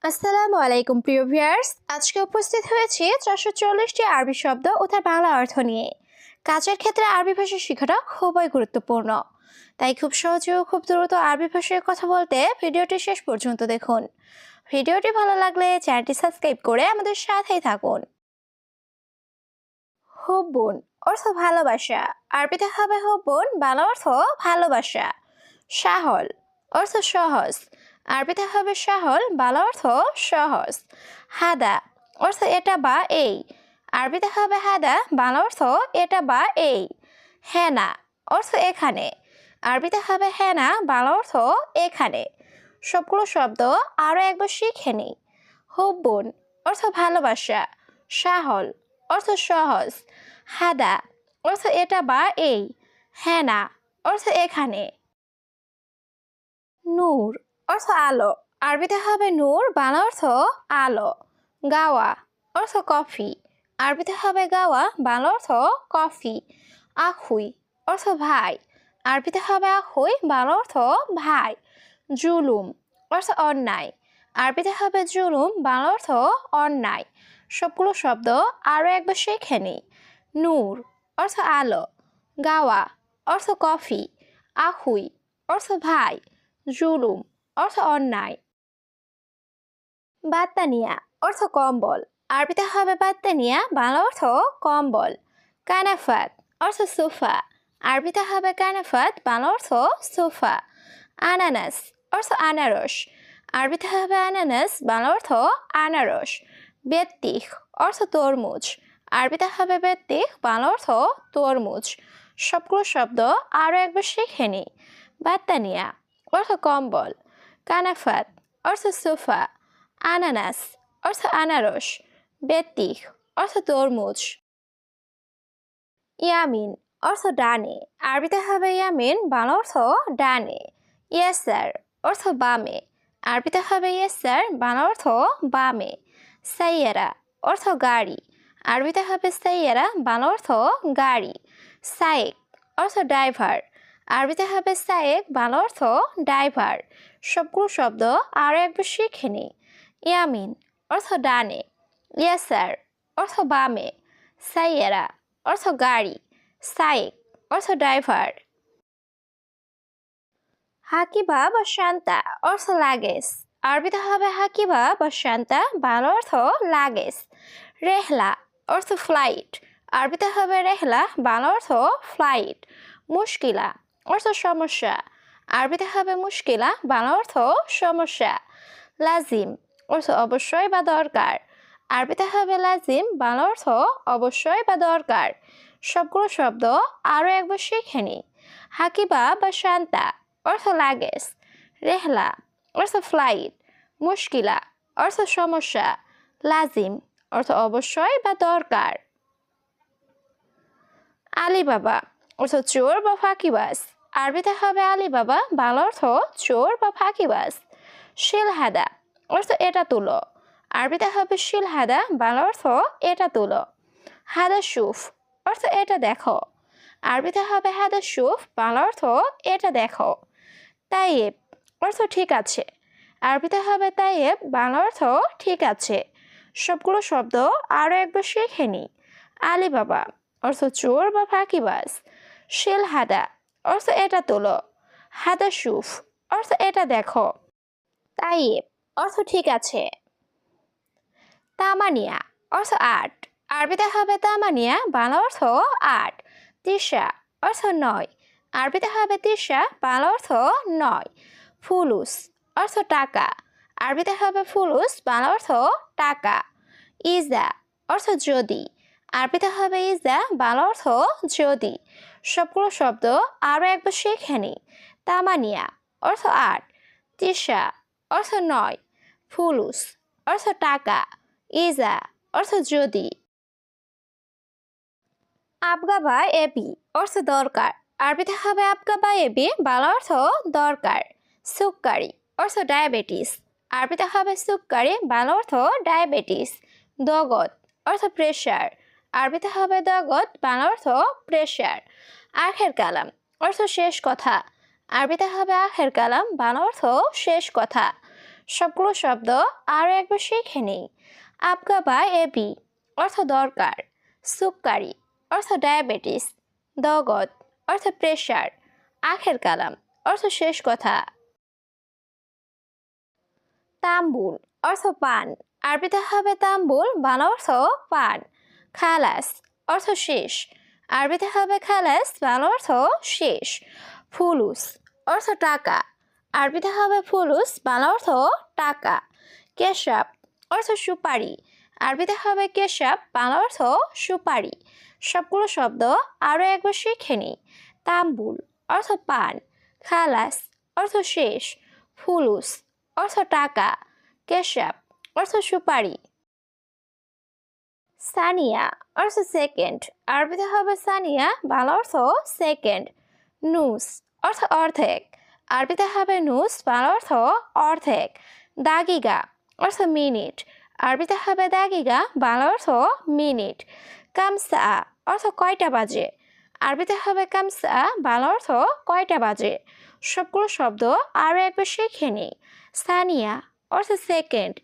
আসসালামু আলাইকুম প্রিয় ভিউয়ার্স, আজকে উপস্থিত হয়েছি 440টি আরবি শব্দ ও তার বাংলা অর্থ নিয়ে। কাজের ক্ষেত্রে আরবি ভাষা শেখাটা খুবই গুরুত্বপূর্ণ, তাই খুব সহজে ও খুব দ্রুত আরবি ভাষায় কথা বলতে ভিডিওটি শেষ পর্যন্ত দেখুন। ভিডিওটি ভালো লাগলে চ্যানেলটি সাবস্ক্রাইব করে আমাদের সাথেই থাকুন। হুব্বুন অর্থ ভালোবাসা, আরবিতে হবে হুব্বুন, বাংলা অর্থ ভালোবাসা। সাহল অর্থ সহজ, আরবিতে হবে সাহল, বাংলা অর্থ সহজ। হাদা অর্থ এটা বা এই, আরবিতে হবে হাদা, বাংলা অর্থ এটা বা এই। হেনা অর্থ এখানে, আরবিতে হবে হেনা, বাংলা অর্থ এখানে। সবগুলো শব্দ আরও একবার শিখে নিই। হুব্বুন অর্থ ভালোবাসা, সাহল অর্থ সহজ, হাদা অর্থ এটা বা এই, হেনা অর্থ এখানে। নূর অর্থ আলো, আরবিতে হবে নূর, বাংলা অর্থ আলো। গাওয়া অর্থ কফি, আরবিতে হবে গাওয়া, বাংলা অর্থ কফি। আখুই অর্থ ভাই, আরবিতে হবে আখুই, বাংলা অর্থ ভাই। জুলুম অর্থ অন্যায়, আরবিতে হবে জুলুম, বাংলা অর্থ অন্যায়। সবগুলো শব্দ আরও একবার শিখে নিই। নূর অর্থ আলো, গাওয়া অর্থ কফি, আখুই অর্থ ভাই, জুলুম অর্থ অন্যায়। বাত্তানিয়া অর্থ কম্বল, আরবিতে হবে বাত্তানিয়া, বাংলা অর্থ কম্বল। কানাফাত অর্থ সোফা, আরবিতে হবে কানাফাত, বাংলা অর্থ সোফা। আনানাস অর্থ আনারস, আরবিতে হবে আনানাস, বাংলা অর্থ আনারস। বেত্তিখ অর্থ তরমুজ, আরবিতে হবে বেত্তিখ, বাংলা অর্থ তরমুজ। সবগুলো শব্দ আরও একবার শিখে নিই। বাত্তানিয়া অর্থ কম্বল, কানাফাত অর্থ সোফা, আনানাস অর্থ আনারস, বেত্তিখ অর্থ তরমুজ। ইয়ামিন অর্থ ডানে, আরবিতে হবে ইয়ামিন, বাংলা অর্থ ডানে। ইয়াসার অর্থ বামে, আরবিতে হবে ইয়াসার, বাংলা অর্থ বামে। সাইয়ারা অর্থ গাড়ি, আরবিতে হবে সাইয়ারা, বাংলা অর্থ গাড়ি। সায়েক অর্থ ড্রাইভার, আরবিতে হবে সায়েক, বাংলা অর্থ ড্রাইভার। সবগুলো শব্দ আরও একবার শিখে নিই। ইয়ামিন অর্থ ডানে, ইয়াসার অর্থ বামে, সাইয়ারা অর্থ গাড়ি, সায়েক অর্থ ড্রাইভার। হাকিবা বা শান্তা অর্থ লাগেজ, আরবিতে হবে হাকিবা বা শান্তা, বাংলা অর্থ লাগেজ। রেহলা অর্থ ফ্লাইট, আরবিতে হবে রেহলা, বাংলা অর্থ ফ্লাইট। মুশকিলা অর্থ সমস্যা, আরবিতে হবে মুশকিলা, বাংলা অর্থ সমস্যা। লাজিম অর্থ অবশ্যই বা দরকার, আরবিতে হবে লাজিম, বাংলা অর্থ অবশ্যই বা দরকার। সবগুলো শব্দ আরও একবার শিখে নিই। হাকিবা বা শান্তা অর্থ লাগেজ, রেহলা অর্থ ফ্লাইট, মুশকিলা অর্থ সমস্যা, লাজিম অর্থ অবশ্যই বা দরকার। আলিবাবা অর্থ চোর বা ফাঁকিবাজ, আরবিতে হবে আলিবাবা, বাংলা অর্থ চোর বা ফাঁকিবাজ। শিলহাদা অর্থ এটা তুলো, আরবিতে হবে শিলহাদা, বাংলা অর্থ এটা তুলো। হাদা সুফ অর্থ এটা দেখো, আরবিতে হবে হাদা সুফ, বাংলা অর্থ এটা দেখো। তাইয়েব অর্থ ঠিক আছে, আরবিতে হবে তাইয়েব, বাংলা অর্থ ঠিক আছে। সবগুলো শব্দ আরও একবার শিখে নিই। আলিবাবা অর্থ চোর বা ফাঁকিবাজ, শিলহাদা অর্থ এটা তোলো, হাদা সুফ অর্থ এটা দেখো, তাইয়েব অর্থ ঠিক আছে। তামানিয়া অর্থ আট, আরবিতে হবে তামানিয়া, বাংলা অর্থ আট। তিসা অর্থ নয়, আরবিতে হবে তিসা, বাংলা অর্থ নয়। ফুলুস অর্থ টাকা, আরবিতে হবে ফুলুস, বাংলা অর্থ টাকা। ইজা অর্থ যদি, আরবিতে হবে ইজা, বাংলা অর্থ যদি। সবগুলো শব্দ আরও একবার শিখে নিই। তামানিয়া অর্থ আট, তিসা অর্থ নয়, ফুলুস অর্থ টাকা, ইজা অর্থ যদি। আবগা বা এবি অর্থ দরকার, আরবিতে হবে আবগা বা এবি, বাংলা অর্থ দরকার। সুক্কারি অর্থ ডায়াবেটিস, আরবিতে হবে সুক্কারি, বাংলা অর্থ ডায়াবেটিস। দগত অর্থ প্রেশার, আরবিতে হবে দগত, বাংলা অর্থ প্রেশার। আখের কালাম অর্থ শেষ কথা, আরবিতে হবে আখের কালাম, বাংলা অর্থ শেষ কথা। সবগুলো শব্দ আরও একবার শিখে নিই। আপগা বা এবি অর্থ দরকার, সুপকারি অর্থ ডায়াবেটিস, দগত অর্থ প্রেশার, আখের কালাম অর্থ শেষ কথা। তাম্বুল অর্থ পান, আরবিতে হবে তাম্বুল, বাংলা অর্থ পান। খালাস অর্থ শেষ, আরবিতে হবে খালাস, বাংলা অর্থ শেষ। ফুলুস অর্থ টাকা, আরবিতে হবে ফুলুস, বাংলা অর্থ টাকা। কেশাব অর্থ সুপারি, আরবিতে হবে কেশাব, বাংলা অর্থ সুপারি। সবগুলো শব্দ আরও একবার শিখে নিই। তাম্বুল অর্থ পান, খালাস অর্থ শেষ, ফুলুস অর্থ টাকা, কেশাব অর্থ সুপারি। সানিয়া অর্থ সেকেন্ড, আরবিতে হবে সানিয়া, বাংলা অর্থ সেকেন্ড। নুস অর্থ অর্ধেক, আরবিতে হবে নুস, বাংলা অর্থ অর্ধেক। দাগিগা অর্থ মিনিট, আরবিতে হবে দাগিগা, বাংলা অর্থ মিনিট। কামসা অর্থ কয়টা বাজে, আরবিতে হবে কামসা, বাংলা অর্থ কয়টা বাজে। সবগুলো শব্দ আরও একবার শিখে নিই। সানিয়া অর্থ সেকেন্ড,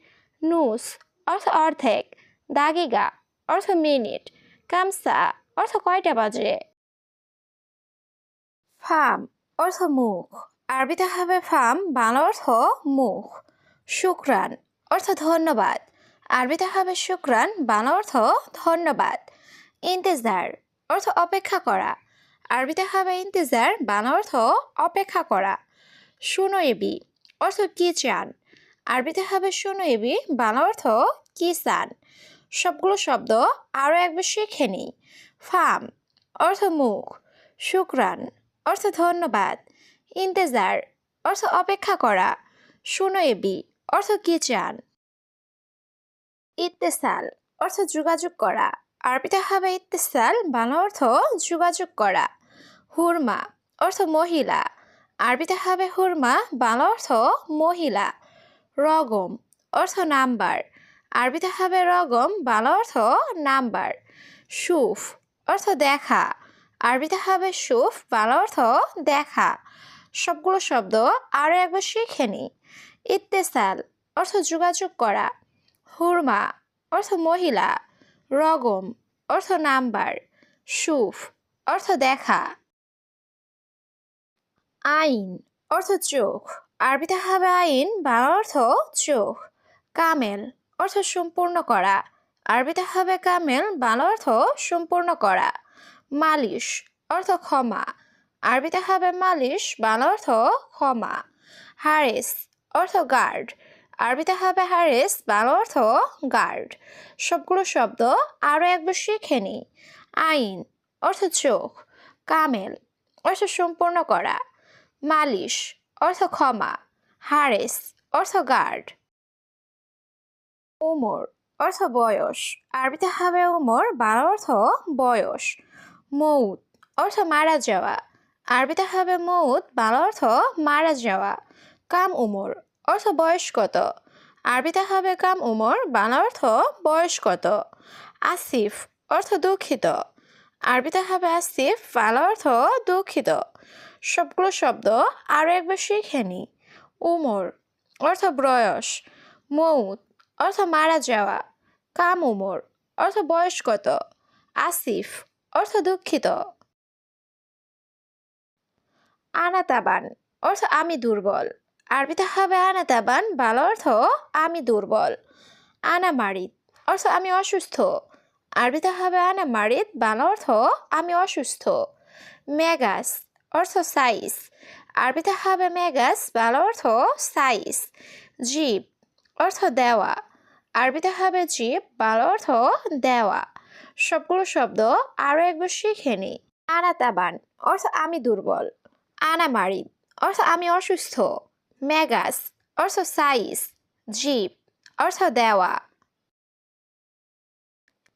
নুস অর্থ অর্ধেক, দাগিগা অর্থ মিনিট, কামসা অর্থ কয়টা বাজে। ফাম অর্থ মুখ, আরবিতে হবে ফাম, বাংলা অর্থ মুখ। শুক্রান অর্থ ধন্যবাদ, আরবিতে হবে শুক্রান, বাংলা অর্থ ধন্যবাদ। ইন্তেজার অর্থ অপেক্ষা করা, আরবিতে হবে ইন্তেজার, বাংলা অর্থ অপেক্ষা করা। সুনয়েবি অর্থ কি চান, আরবিতে হবে সুনয়েবি, বাংলা অর্থ কি চান। সবগুলো শব্দ আরও একবার শিখে নিই। ফাম অর্থ মুখ, শুক্রান অর্থ ধন্যবাদ, ইন্তেজার অর্থ অপেক্ষা করা, সুনয়েবি অর্থ কি চান। ইত্তেসাল অর্থ যোগাযোগ করা, আরবিতে হবে ইত্তেসাল, বাংলা অর্থ যোগাযোগ করা। হুরমা অর্থ মহিলা, আরবিতে হবে হুরমা, বাংলা অর্থ মহিলা। রগম অর্থ নাম্বার, আরবিতে হবে রগম, বাংলা অর্থ নাম্বার। সুফ অর্থ দেখা, আরবিতে হবে সুফ, বাংলা অর্থ দেখা। সবগুলো শব্দ আরও একবার শিখে নিই। ইত্তেসাল অর্থ যোগাযোগ করা, হুরমা অর্থ মহিলা, রগম অর্থ নাম্বার, সুফ অর্থ দেখা। আইন অর্থ চোখ, আরবিতে হবে আইন, বাংলা অর্থ চোখ। কামেল অর্থ সম্পূর্ণ করা, আরবিতে হবে কামেল, বাংলা অর্থ সম্পূর্ণ করা। মালিশ অর্থ ক্ষমা, আরবিতে হবে মালিশ, বাংলা অর্থ ক্ষমা। হারেস অর্থ গার্ড, আরবিতে হবে হারেস, বাংলা অর্থ গার্ড। সবগুলো শব্দ আরও একবার শিখে নিই। আইন অর্থ চোখ, কামেল অর্থ সম্পূর্ণ করা, মালিশ অর্থ ক্ষমা, হারেস অর্থ গার্ড। উমর অর্থ বয়স, আরবিতে হবে উমর, বাংলা অর্থ বয়স। মৌত অর্থ মারা যাওয়া, আরবিতে হবে মৌত, বাংলা অর্থ মারা যাওয়া। কাম উমর অর্থ বয়স কত, আরবিতে হবে কাম উমর, বাংলা অর্থ বয়স কত। আসিফ অর্থ দুঃখিত, আরবিতে হবে আসিফ, বাংলা অর্থ দুঃখিত। সবগুলো শব্দ আরও একবার শিখে নিই। উমর অর্থ বয়স, মৌত অর্থ মারা যাওয়া, কাম উমর অর্থ বয়স কত, আসিফ অর্থ দুঃখিত। আনাতাবান অর্থ আমি দুর্বল, আরবিতে হবে আনাতাবান, বাংলা অর্থ আমি দুর্বল। আনা মারিদ অর্থ আমি অসুস্থ, আরবিতে হবে আনা মারিদ, বাংলা অর্থ আমি অসুস্থ। মেগাস অর্থ সাইজ, আরবিতে হবে মেগাস, বাংলা অর্থ সাইজ। জিপ অর্থ দেওয়া, আরবিতে হবে জিপ, বাংলা অর্থ দেওয়া। সবগুলো শব্দ আরও একবার শিখে নিই। আনাতাবান অর্থ আমি দুর্বল, আনা মারিদ অর্থ আমি অসুস্থ, মেগাস অর্থ সাইজ, জিপ অর্থ দেওয়া।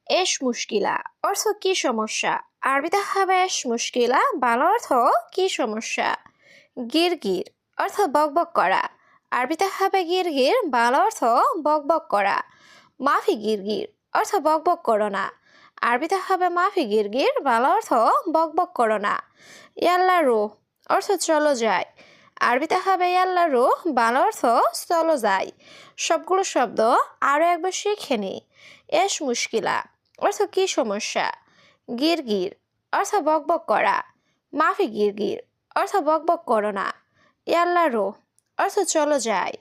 এশ মুশকিলা অর্থ কি সমস্যা, আরবিতে হবে এশ মুশকিলা, বাংলা অর্থ কি সমস্যা। গিরগির অর্থ বকবক করা, আরবিতে হবে গিরগির, বাংলা অর্থ বকবক করা। মাফি গিরগির অর্থ বকবক করো না, আরবিতে হবে মাফি গিরগির, বাংলা অর্থ বকবক করো না। ইয়াল্লা রুহ অর্থ চলো যায়, আরবিতে হবে ইয়াল্লা রুহ, বাংলা অর্থ চলো যাই। সবগুলো শব্দ আরও একবার শিখে নিই। এস মুশকিলা অর্থ কি সমস্যা। গিরগির অর্থ বকবক করা। মাফি গিরগির অর্থ বকবক করো না। ইয়াল্লা রুহ অর্থ চলো যাই।